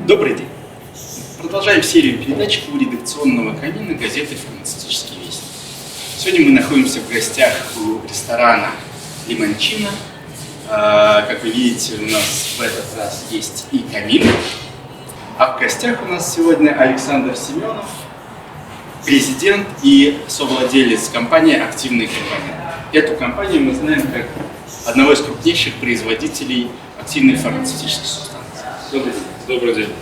Добрый день. Продолжаем серию передач у редакционного камина газеты «Фармацевтический вестник». Сегодня мы находимся в гостях у ресторана «Лимончино». Как вы видите, у нас в этот раз есть и камин. А в гостях у нас сегодня Александр Семенов, президент и совладелец компании «Активные компоненты». Эту компанию мы знаем как одного из крупнейших производителей активных фармацевтических субстанций. Добрый день. Добрый день.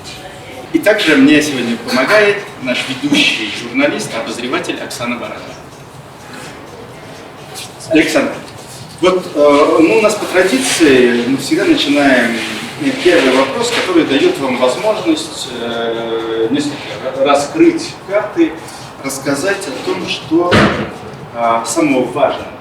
И также мне сегодня помогает наш ведущий журналист, обозреватель Оксана Баранова. Александр, вот у нас по традиции мы всегда начинаем первый вопрос, который дает вам возможность несколько раскрыть карты, рассказать о том, что самого важного,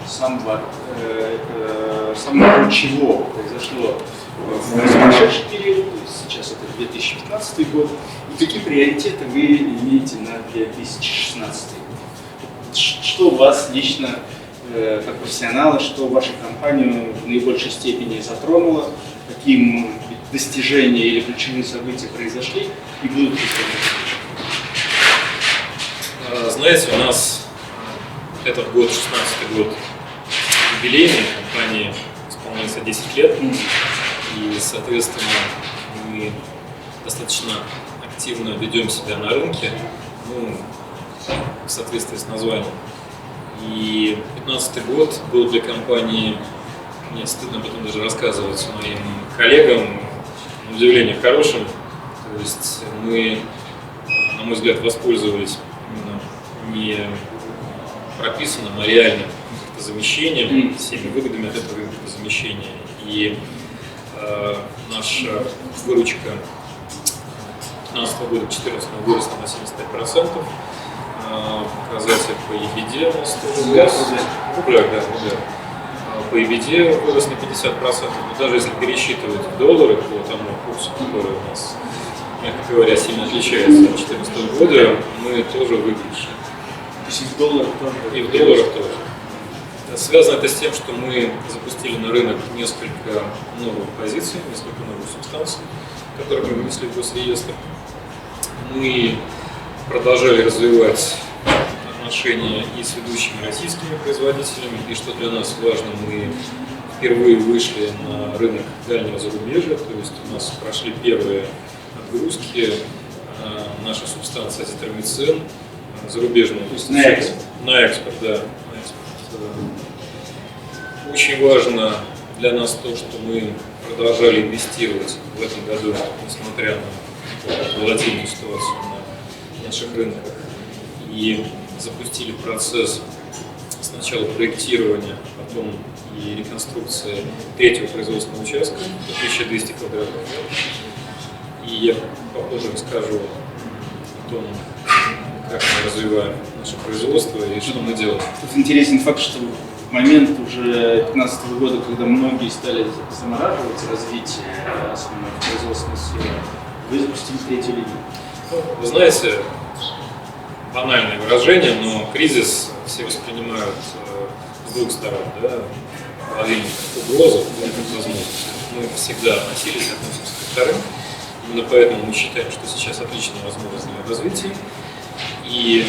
самого ключевого произошло в прошедший период, сейчас это 2015 год, и какие приоритеты вы имеете на 2016 год? Что вас лично, как профессионала, что вашу компанию в наибольшей степени затронуло, какие, может быть, достижения или ключевые события произошли и будут происходить? Знаете, у нас этот год, 16-й год, юбилейный, компании исполняется 10 лет. И, соответственно, мы достаточно активно ведем себя на рынке, в соответствии с названием. И 2015 год был для компании, мне стыдно об этом даже рассказывать моим коллегам, на удивление хорошим. То есть мы, на мой взгляд, воспользовались именно не прописанным, а реальным замещением, всеми выгодами от этого замещения. И наша выручка 2015 года к 2014 выросла на 75%. Показатель по EBITDA у нас тоже вырос. По EBITDA вырос на 50%. Но даже если пересчитывать в доллары по тому курсу, который у нас, мягко говоря, сильно отличается от 2014 года, мы тоже выигрыши. То есть и в долларах тоже? И в долларах тоже. Связано это с тем, что мы запустили на рынок несколько новых позиций, несколько новых субстанций, которые мы вынесли в Госреестр. Мы продолжали развивать отношения и с ведущими российскими производителями, и что для нас важно, мы впервые вышли на рынок дальнего зарубежья, то есть у нас прошли первые отгрузки, наша субстанция азитромицин, зарубежная. На экспорт? На экспорт, да. Очень важно для нас то, что мы продолжали инвестировать в этом году, несмотря на волатильную ситуацию на наших рынках, и запустили процесс сначала проектирования, потом и реконструкции третьего производственного участка, 1200 квадратных метров. И я попозже расскажу о том, как мы развиваем наше производство и что мы делаем. Тут интересен факт, что в момент уже 2015 года, когда многие стали замораживать развитие особенно в производственной сфере, вы запустили третью линию. Вы знаете, банальное выражение, но кризис все воспринимают с двух сторон. Да? Половину как угрозу, как возможность. Мы всегда относились, относимся ко вторым. Именно поэтому мы считаем, что сейчас отличная возможность для развития. И,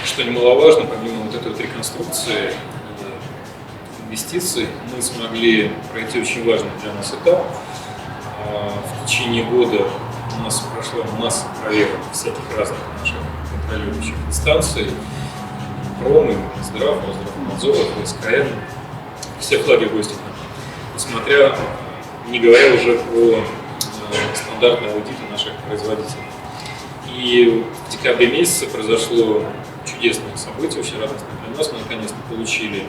что немаловажно, помимо вот этой вот реконструкции и инвестиций, мы смогли пройти очень важный для нас этап. В течение года у нас прошла масса проверок всяких разных наших контролирующих инстанций, ПРОМ, Минздрав, Росздравнадзор, СКН, все флаги гостей. Несмотря, не говоря уже про стандартные аудиты наших производителей. И в декабре месяце произошло чудесное событие, очень радостное для нас. Мы наконец-то получили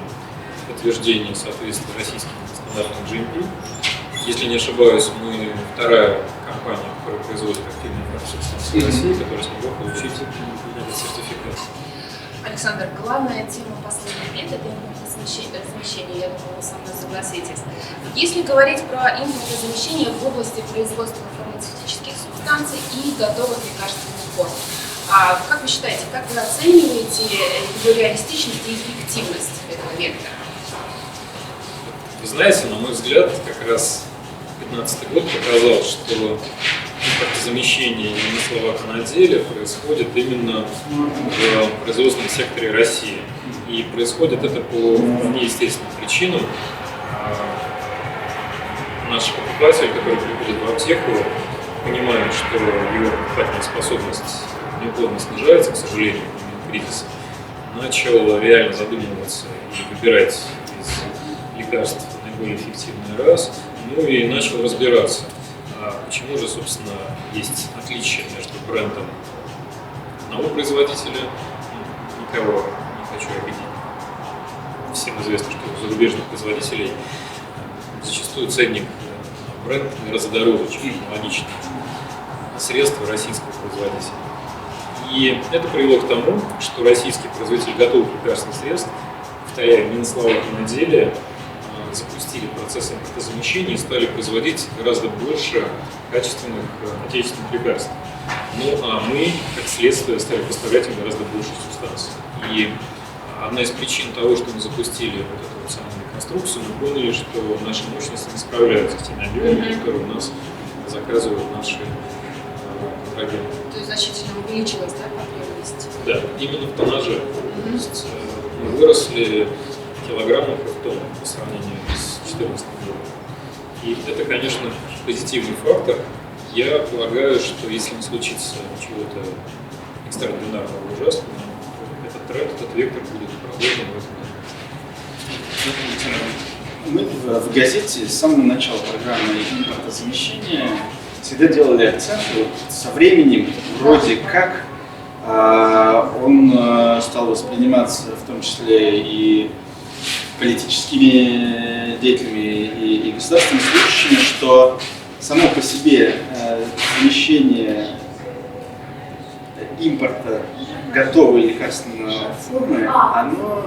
подтверждение соответствия российским стандартам GMP. Если не ошибаюсь, мы вторая компания, которая производит активные фармацевтические в России, которая смогла получить этот сертификат. Александр, главная тема последних лет – это импортозамещение. Я думаю, вы со мной согласитесь. Если говорить про импортозамещение в области производства фармацевтических субстанций и готовых лекарственных форм, как вы считаете, как вы оцениваете его реалистичность и эффективность этого вектора? Вы знаете, на мой взгляд, как раз 2015 год показал, что импортозамещение и на деле происходит именно в производственном секторе России. И происходит это по вполне естественным причинам. Наши покупатели, которые приходят в аптеку, понимают, что его покупательная способность неуклонно снижается, к сожалению, в момент кризиса, начал реально задумываться и выбирать из лекарств наиболее эффективный раз, ну и начал разбираться, почему же, собственно, есть отличие между брендом одного производителя, никого не хочу обидеть. Всем известно, что у зарубежных производителей зачастую ценник на бренд гораздо дороже, чем аналогичные средства российского производителя. И это привело к тому, что российский производитель готовых лекарственных средств, повторяю, не на словах, а на деле, запустили процесс импортозамещения и стали производить гораздо больше качественных отечественных лекарств. Ну а мы, как следствие, стали поставлять им гораздо больше субстанций. И одна из причин того, что мы запустили вот эту вот самую реконструкцию, мы поняли, что наши мощности не справляются с теми объемами, которые у нас заказывают наши контрагенты. То есть значительно увеличилась, да, потребность? Да, именно в тоннаже. То есть мы выросли килограммов в тонну по сравнению с 2014 годом. И это, конечно, позитивный фактор. Я полагаю, что если не случится чего-то экстраординарного ужасного, этот тренд, этот вектор будет продолжен в этом году. Мы в газете с самого начала программы импортозамещения всегда делали акцент, вот со временем вроде как он стал восприниматься в том числе и политическими деятелями и государственными служащими, что само по себе замещение импорта готовой лекарственной формы, оно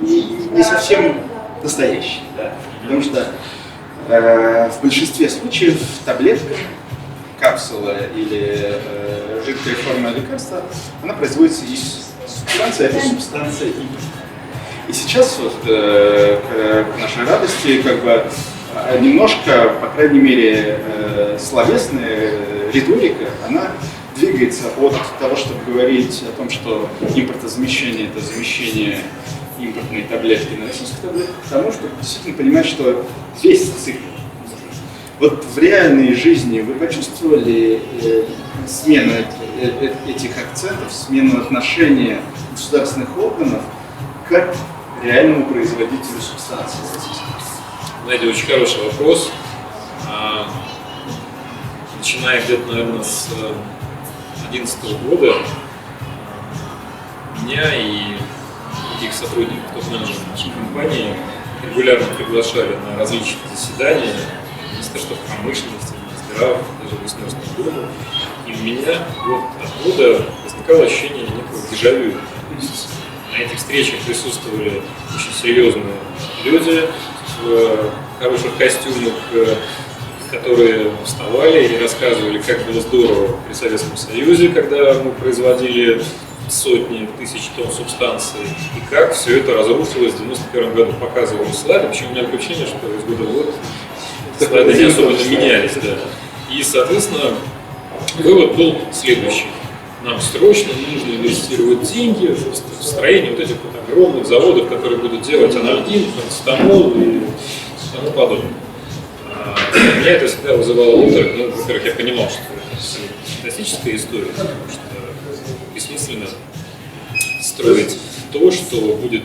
не совсем настоящее, да? Потому что в большинстве случаев таблетка, капсула или жидкая форма лекарства, она производится из субстанции, а эта субстанция импорт. И сейчас вот, к нашей радости, как бы немножко, по крайней мере, словесная риторика, она двигается от того, чтобы говорить о том, что импортозамещение – это замещение импортной таблетки на российскую таблетку, к тому, чтобы действительно понимать, что весь цикл. Вот в реальной жизни вы почувствовали смену этих акцентов, смену отношения государственных органов к реальному производителю субстанции? Знаете, очень хороший вопрос. Начиная где-то, наверное, с 2011 года, меня и других сотрудников топ-менеджмента нашей компании регулярно приглашали на различные заседания Министерства промышленности, Минздрава, даже Государственного дума. И у меня год от года возникало ощущение некого дежавю. То есть на этих встречах присутствовали очень серьезные люди в хороших костюмах, которые вставали и рассказывали, как было здорово при Советском Союзе, когда мы производили сотни тысяч тонн субстанции, и как все это разрушилось в 1991 году. Показывали слайды, причем у меня такое ощущение, что из года в год слайды не особо менялись. Да. И, соответственно, вывод был следующий. Нам срочно нужно инвестировать деньги в строение вот этих вот огромных заводов, которые будут делать анальгин, парацетамол и тому подобное. Меня это всегда вызывало утро. Ну, во-первых, я понимал, что это фантастическая история, потому что бессмысленно строить то, что будет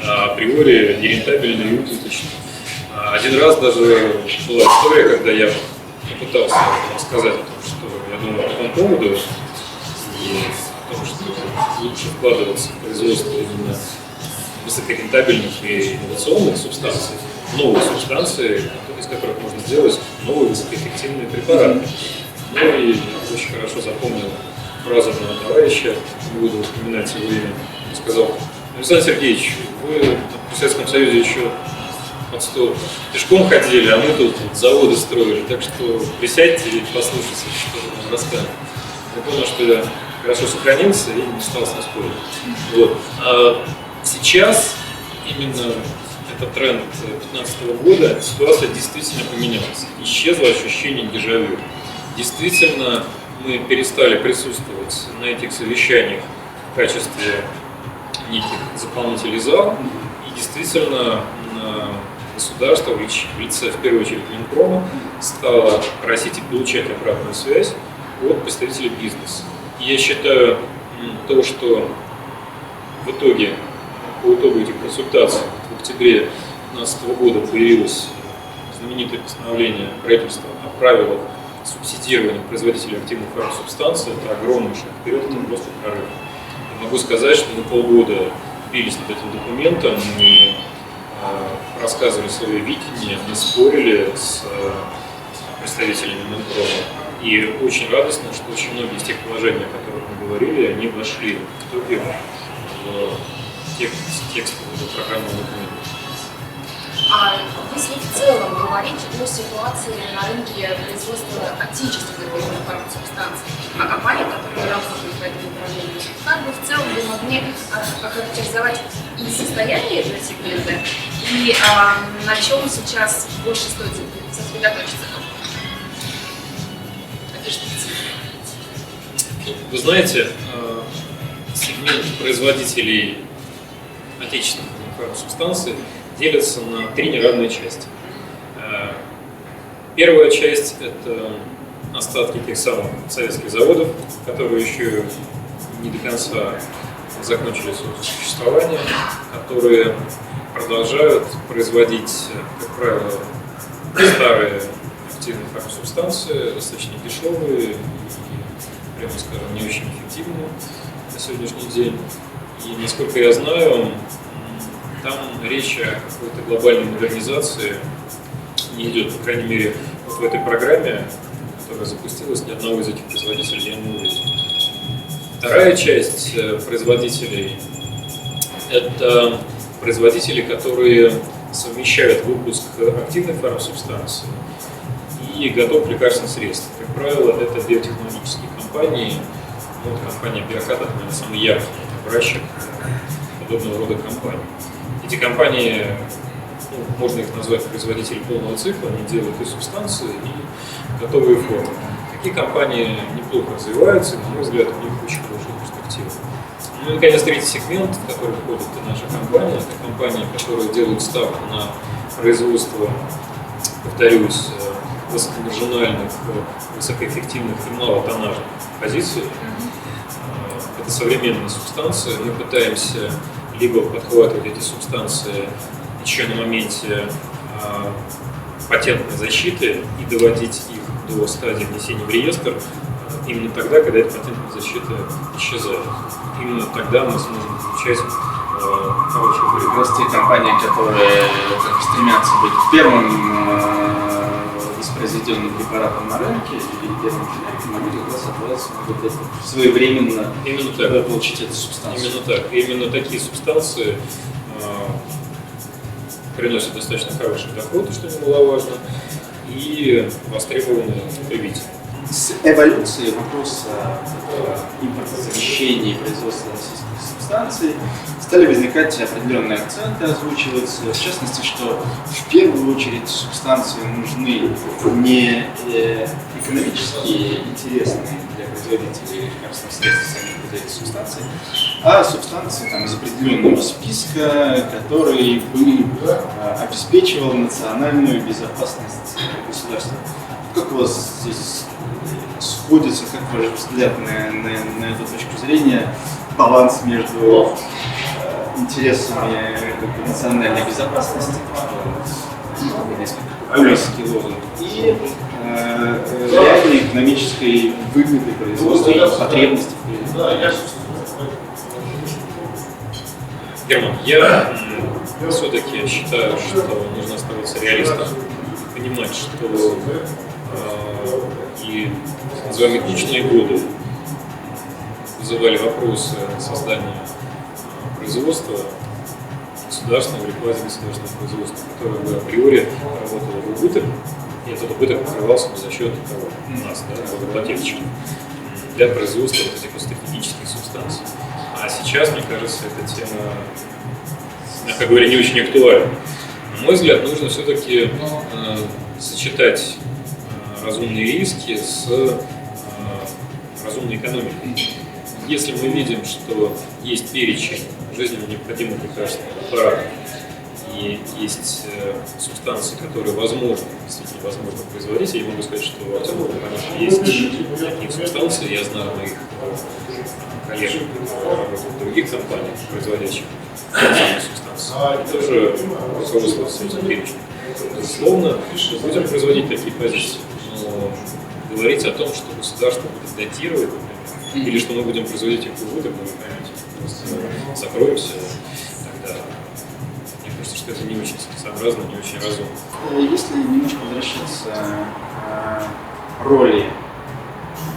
априори нерентабельно и убыточно. Один раз даже была история, когда я попытался рассказать о том, что я думаю по этому поводу, и о том, что лучше вкладываться в производство именно высокорентабельных и инновационных субстанций, новых субстанций, из которых можно сделать новые высокоэффективные препараты. Ну и очень хорошо запомнил фразу моего товарища, не буду вспоминать его имя, он сказал: Александр Сергеевич, вы в Советском Союзе еще под 100 пешком ходили, а мы тут заводы строили, так что присядьте и послушайте, что вы нам расскажете. Я понял, что я хорошо сохранился и не стал с ним спорить. Вот. А сейчас именно этот тренд 2015 года, ситуация действительно поменялась. Исчезло ощущение дежавю. Действительно, мы перестали присутствовать на этих совещаниях в качестве неких заполнителей зала, и действительно государство в лице, в первую очередь, Минпрома стало просить и получать обратную связь от представителей бизнеса. И я считаю, то, что в итоге, по итогу этих консультаций в октябре 2015 года появилось знаменитое постановление правительства о правилах субсидирования производителей активных фармсубстанций, это огромный шаг вперед, это просто прорыв. Я могу сказать, что мы полгода бились над этим документом, мы рассказывали свое видение, мы спорили с представителями Минпрома. И очень радостно, что очень многие из тех положений, о которых мы говорили, они вошли в итоге в текст программного документа. А если в целом говорить о ситуации на рынке производства отечественных фармсубстанций, о компаниях, которые работают в этом направлении, как бы в целом вы могли охарактеризовать и состояние этого сегмента, и на чем сейчас больше стоит сосредоточиться? Вы знаете, сегмент производителей отечественных фармсубстанций делится на три неравные части. Первая часть – это остатки тех самых советских заводов, которые еще не до конца закончили свое существование, которые продолжают производить, как правило, старые активные фармсубстанции, достаточно дешевые и, прямо скажем, не очень эффективные на сегодняшний день. И, насколько я знаю, там речь о какой-то глобальной модернизации не идет. По крайней мере, вот в этой программе, которая запустилась, ни одного из этих производителей я не увидел. Вторая часть производителей – это производители, которые совмещают выпуск активной фармсубстанции и готовых лекарственных средств. Как правило, это биотехнологические компании. Вот компания Биокат – это, наверное, самый яркий образчик подобного рода компаний. Эти компании, можно их назвать производители полного цикла, они делают и субстанции, и готовые формы. Такие компании неплохо развиваются, и, на мой взгляд, у них очень хорошие перспективы. Ну и, наконец, третий сегмент, в который входит и наша компания, это компании, которые делают ставку на производство, повторюсь, высокомаржинальных, высокоэффективных и малотоннажных позиций. Это современные субстанции. Мы пытаемся либо подхватывать эти субстанции еще на моменте патентной защиты и доводить их до стадии внесения в реестр именно тогда, когда эта патентная защита исчезает. Именно тогда мы сможем получать хорошую прибыль. Как раз те компании, которые стремятся быть первым воспроизведенным препаратом на рынке или первым генериком, они как раз от вас могут своевременно получить эту субстанцию. Именно так. И именно такие субстанции приносят достаточно хороший доход, что немаловажно, и востребованы потребителями. С эволюцией вопроса импортозамещения и производства российских субстанций стали возникать определенные акценты, озвучиваться, в частности, что в первую очередь субстанции нужны не экономически интересные для производителей лекарственных средств самих производителей субстанций, а субстанции там, из определенного списка, который бы обеспечивал национальную безопасность государства. Как у вас здесь сходится, как ваш взгляд на эту точку зрения, баланс между интересами национальной безопасности, популистский лозунг, и реальной экономической выгоды производства и потребности в производстве? Герман, я все-таки считаю, что нужно оставаться реалистом, понимать, что и называемые кризисные годы вызывали вопросы создания производства государственного или квазигосударственного производства, которое бы априори работало в убыток, и этот убыток покрывался бы за счет нас, плательщиков, для производства вот этих стратегических субстанций. А сейчас, мне кажется, эта тема, мягко говоря, не очень актуальна. На мой взгляд, нужно все-таки сочетать разумные риски с разумной экономикой. Если мы видим, что есть перечень жизненно необходимых лекарственных препаратов и есть субстанции, которые действительно возможно производить, я могу сказать, что в Артемове, конечно, есть такие субстанции, я знаю моих коллег, работают в других компаниях, производящих такие субстанции, и тоже руководствуются этим перечнем. Безусловно, мы будем производить такие позиции, но говорить о том, что государство будет датировать, или что мы будем производить их в убыток, мы поймете, просто закроемся, тогда мне кажется, что это не очень целесообразно, не очень разумно. Если немножко возвращаться к роли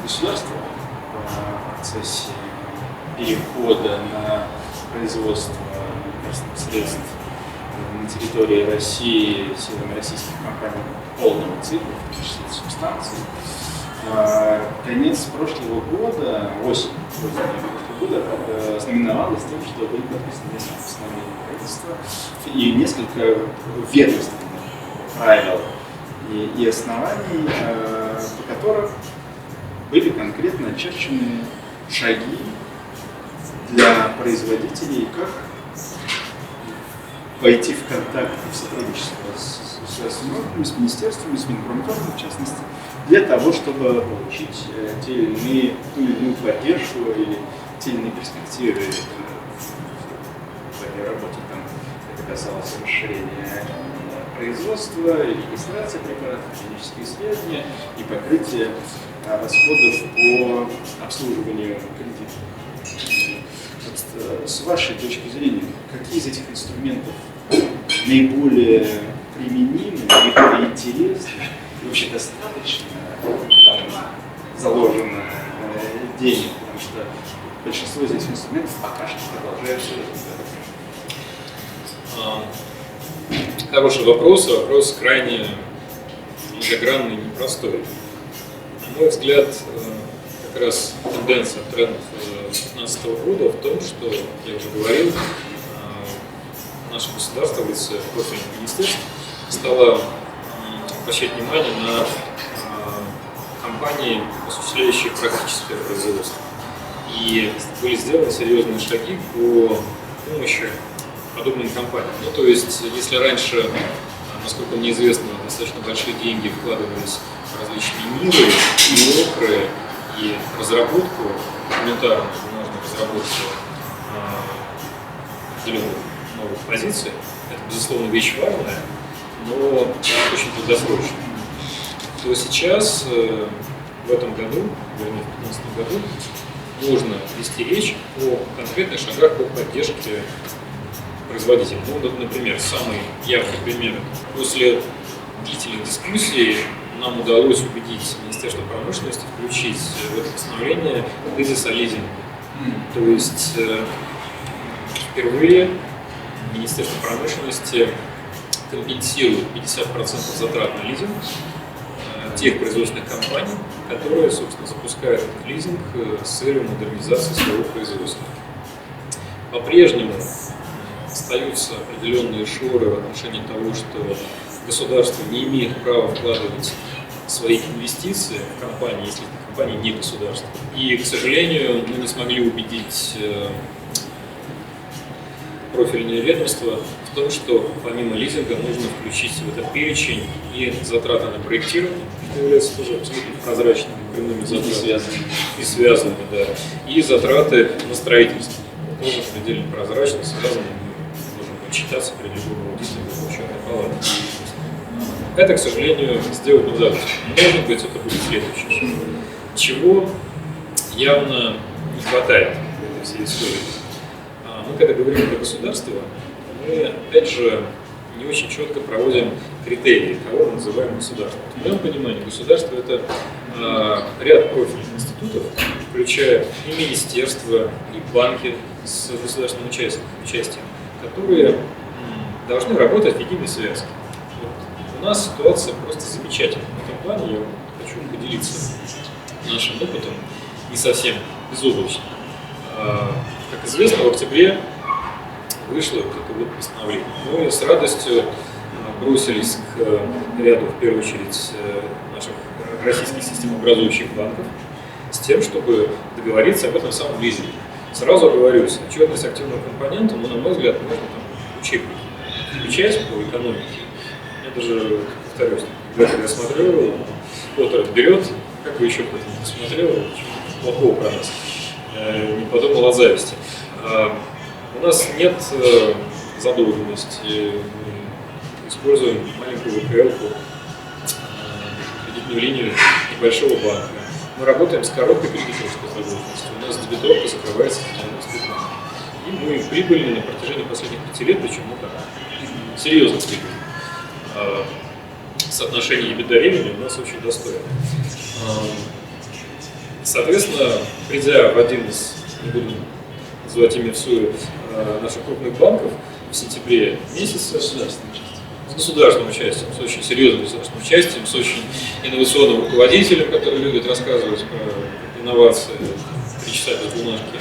государства в процессе перехода на производство лекарственных средств на территории России силами российских компаний полного цикла, в том числе субстанций, конец прошлого года, осень прошлого года, знаменовалось тем, что были подписаны несколько постановлений правительства и несколько ведомственных правил и оснований, по которым были конкретно очерчены шаги для производителей, как пойти в контакт и в сотрудничество с органами, с министерствами, с Минпромторгом в частности, для того, чтобы получить ту или иную поддержку или те или иные перспективы в своей работе. Там это касалось расширения производства, регистрации препаратов, клинические исследования и покрытия расходов по обслуживанию кредитов. Вот, с вашей точки зрения, какие из этих инструментов наиболее применимы, наиболее интересны, и вообще достаточно там заложено денег, потому что большинство из этих инструментов пока что продолжают Хороший вопрос крайне многогранный и непростой. На мой взгляд, как раз тенденция, тренд 2015 года в том, что, я уже говорил, наше государство в лице профильных министерств стало обращать внимание на компании, осуществляющие практическое производство. И были сделаны серьезные шаги по помощи подобным компаниям. Ну, то есть, если раньше, насколько мне известно, достаточно большие деньги вкладывались в различные миры и окры, и разработку, документарную, бумажную разработку определенных новых позиций, это, безусловно, вещь важная, но очень долгосрочная, то сейчас, в этом году, вернее, в 2015 году, можно вести речь о конкретных шагах по поддержке производителей. Ну, например, самый явный пример. После длительных дискуссий нам удалось убедить Министерство промышленности включить в это постановление тезис о лизинге. То есть впервые Министерство промышленности компенсирует 50% затрат на лизинг тех производственных компаний, которые, собственно, запускают этот лизинг с целью модернизации своего производства. По-прежнему остаются определенные шоры в отношении того, что государство не имеет права вкладывать свои инвестиции в компании, если эта компания не государство. И, к сожалению, мы не смогли убедить профильное ведомство в том, что помимо лизинга нужно включить в этот перечень и затраты на проектирование, что является тоже абсолютно прозрачными прямыми затратами и связанными, да, и затраты на строительство. Тоже предельно прозрачно, связаны, мы можем отчитаться перед любым аудитором учетной палаты. Это, к сожалению, сделать не удалось. Может быть, это будет следующее. Чего явно не хватает в этой всей истории. Мы, когда говорим про государство, мы, опять же, не очень четко проводим критерии, кого мы называем государством. В моем понимании, государство – это ряд профильных институтов, включая и министерства, и банки с государственным участием, которые должны работать в единой связке. Вот у нас ситуация просто замечательная. В этом плане я хочу поделиться нашим опытом, не совсем безоблачным. Как известно, в октябре вышло вот это вот постановление. Мы с радостью бросились к ряду, в первую очередь, наших российских системообразующих банков с тем, чтобы договориться об этом самом лизинге. Сразу оговорюсь, отчетность активного компонента, ну, на мой взгляд, можно там учебник включать по экономике. Я даже, повторюсь, когда я смотрю, Поттер берет, как бы еще кто-то не посмотрел, плохого про нас, не подумал о зависти. У нас нет задолженности, мы используем маленькую ВКЛ, кредитную линию небольшого банка. Мы работаем с короткой кредиторской задолженностью. У нас дебиторка закрывается постепенно. И мы прибыльны на протяжении последних 5 лет, причем мы так серьезно прибыльны. Соотношение EBITDA у нас очень достойно. Соответственно, придя в один из, не буду называть имя всую, наших крупных банков в сентябре месяце, с государственным участием, с очень серьезным государственным участием, с очень инновационным руководителем, который любит рассказывать про инновации, 3 часа без бумажки.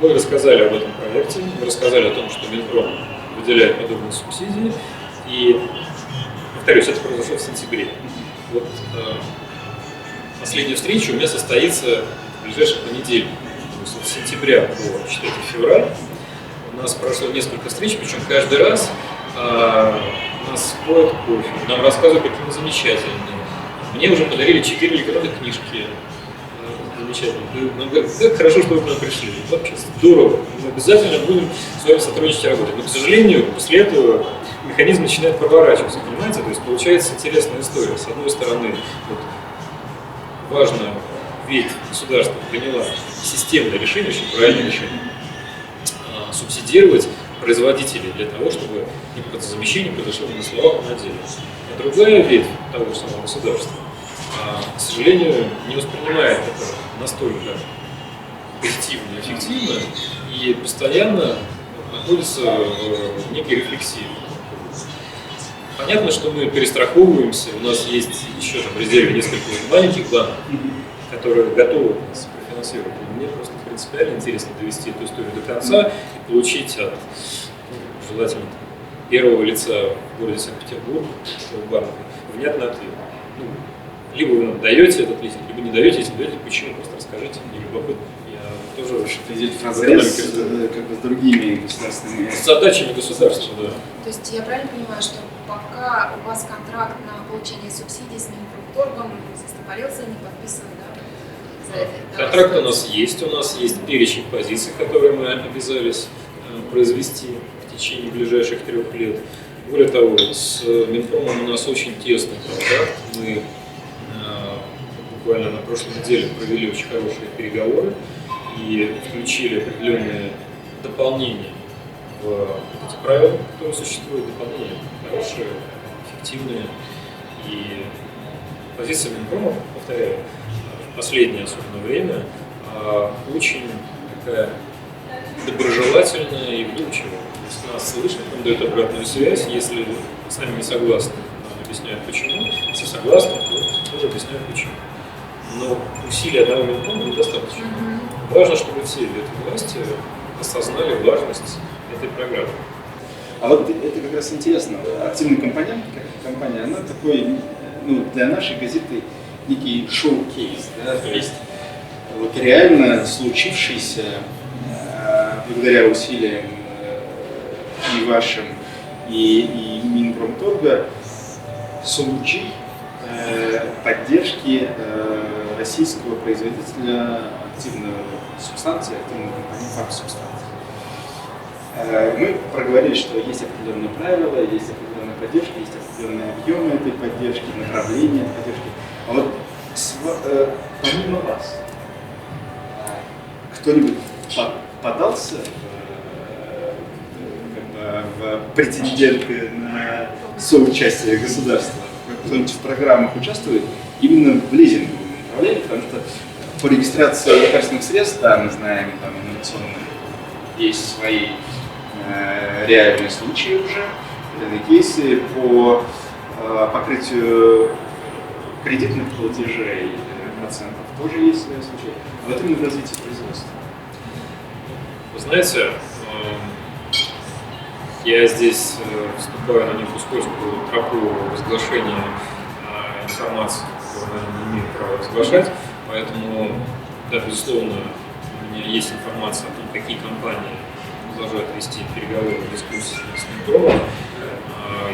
Мы рассказали об этом проекте, мы рассказали о том, что Минпром выделяет подобные субсидии. И, повторюсь, это произошло в сентябре. Вот последняя встреча у меня состоится в ближайший понедельник. То есть от сентября по 4 февраля у нас прошло несколько встреч, причем каждый раз нас поют кофе, нам рассказывают, какие мы замечательные. Мне уже подарили 4 электронных книжки. Замечательно. Мы говорим, как хорошо, что вы к нам пришли. Вообще здорово. Мы обязательно будем с вами сотрудничать и работать. Но, к сожалению, после этого механизм начинает проворачиваться, понимаете? То есть получается интересная история. С одной стороны, вот, важно, ведь государство приняло системное решение, очень правильное решение, субсидировать производителей для того, чтобы импортозамещение произошло не на словах, а на деле. А другая ветвь того же самого государства, к сожалению, не воспринимает это настолько позитивно и эффективно и постоянно находится в некой рефлексии. Понятно, что мы перестраховываемся, у нас есть еще там в резерве несколько маленьких банков, которые готовы нас профинансировать. Мне просто принципиально интересно довести эту историю до конца и получить от, желательно, первого лица в городе Санкт-Петербург, этого банка, внятный ответ. Ну, либо вы нам даете этот лизинг, либо не даете, если даете, почему, просто расскажите, мне любопытно. Я тоже очень идет вразрез как бы с другими государственными. с задачами государства, да. То есть я правильно понимаю, что пока у вас контракт на получение субсидий с Минпромторгом застопорился, не подписан, да? Контракт у нас есть перечень позиций, которые мы обязались произвести в течение ближайших 3 лет. Более того, с Минпромом у нас очень тесный контракт. Мы буквально на прошлой неделе провели очень хорошие переговоры и включили определенные дополнения в эти правила, которые существуют, дополнения хорошие, эффективные. И позиция Минпрома, повторяю, в последнее особенно время очень такая доброжелательная и вдумчивая. Если нас слышат, нам дают обратную связь, если с нами не согласны, нам объясняют почему, если согласны, то тоже объясняют почему. Но усилий одного Минпрома недостаточно. Важно, чтобы все ветви власти осознали важность этой программы. А вот это как раз интересно. Активный компонент, как компания, она такой, ну, для нашей газеты некий шоу-кейс, да? То есть вот реально случившийся благодаря усилиям и вашим, и Минпромторга случай поддержки российского производителя активной субстанции, активной компании фармсубстанции. Мы проговорили, что есть определенные правила, есть определенная поддержка, есть определенные объемы этой поддержки, направления поддержки. А вот помимо вас, кто-нибудь подался в претенденты на соучастие государства? Кто-нибудь в программах участвует именно в лизинговом направлении? Потому что по регистрации лекарственных средств, да, мы знаем, там инновационные есть свои реальные случаи уже, это кейсы по покрытию кредитных платежей процентов тоже есть свои случаи. А в этом и в развитии производства. Вы знаете, я здесь вступаю на некую скользкую тропу разглашения информацию, которую они не имеют права разглашать. Поэтому, да, безусловно, у меня есть информация о том, какие компании продолжают вести переговоры, дискуссии с Минпромом.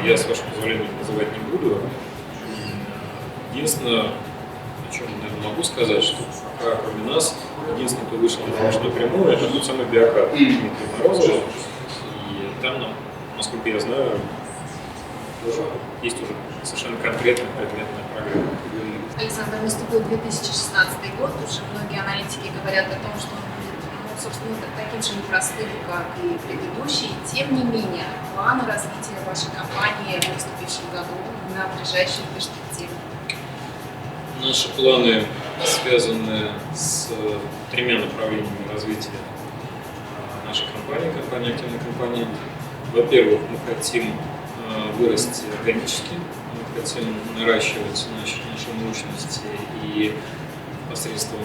Я, с вашего позволения, называть не буду. Единственное, о чем, наверное, могу сказать, что пока, кроме нас, единственный, кто вышел на помощь напрямую, это тот самый Биокад Дмитрия Морозова. И там, насколько я знаю, тоже есть уже совершенно конкретная предметная программа. Александр, наступил 2016 год, уже многие аналитики говорят о том, что он будет, собственно, таким же непростым, как и предыдущий. Тем не менее, планы развития вашей компании в наступившем году на ближайшую перспективу? Наши планы связаны с тремя направлениями развития нашей компании, активной компании. Во-первых, мы хотим вырасти органически, мы хотим наращивать наши мощности и посредством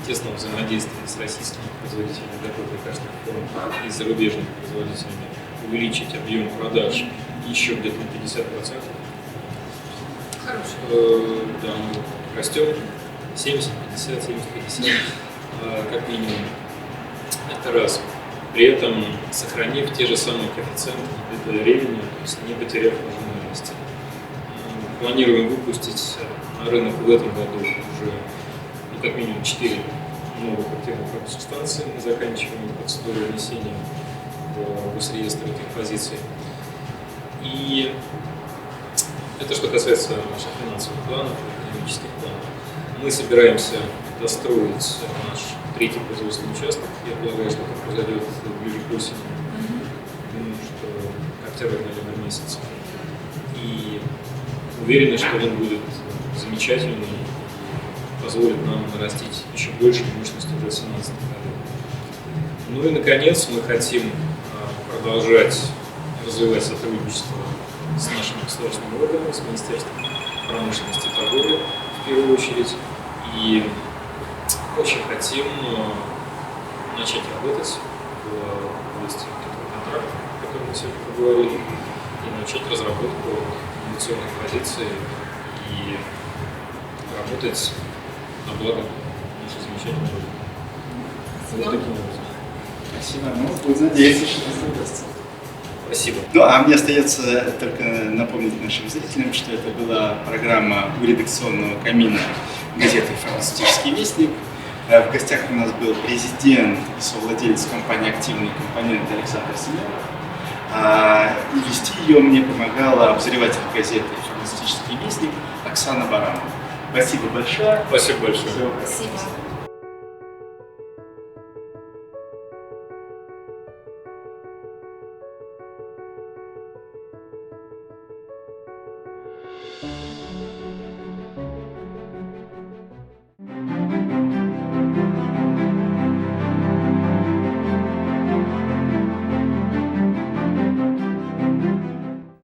тесного взаимодействия с российскими производителями готовых лекарственных форм и зарубежными производителями увеличить объем продаж еще где-то на 50%. Хорошо. Да, мы растем 70, 50, 70, 50, как минимум. Это раз. При этом сохранив те же самые коэффициенты времени, то есть не потеряв маржинальности. Планируем выпустить на рынок в этом году уже как минимум 4 новых активных субстанций. Мы заканчиваем процедуру внесения в госреестр этих позиций. И это что касается наших финансовых планов, экономических планов. Мы собираемся достроить наш третий производственный участок. Я полагаю, что это произойдет ближе к осени. Думаю, что октябрь-ноябрь месяц. И уверены, что он будет замечательным и позволит нам нарастить еще больше мощности в 2017 году. Ну и, наконец, мы хотим продолжать развивать сотрудничество с нашими государственными органами, с Министерством промышленности и торговли в первую очередь. И очень хотим начать работать в области контрактов, о которых мы сегодня поговорили, и начать разработку инновационных позиций и работать на благо нашей замечательной родины. Вот таким образом. Спасибо. Ну, будем надеяться, что это удастся. Спасибо. Ну, а мне остается только напомнить нашим зрителям, что это была программа у редакционного камина газеты «Фармацевтический вестник». В гостях у нас был президент и совладелец компании «Активные компоненты» Александр Семенов. И вести ее мне помогала обозреватель газеты «Фармацевтический вестник» Оксана Баранова. Спасибо большое. Спасибо большое. Спасибо.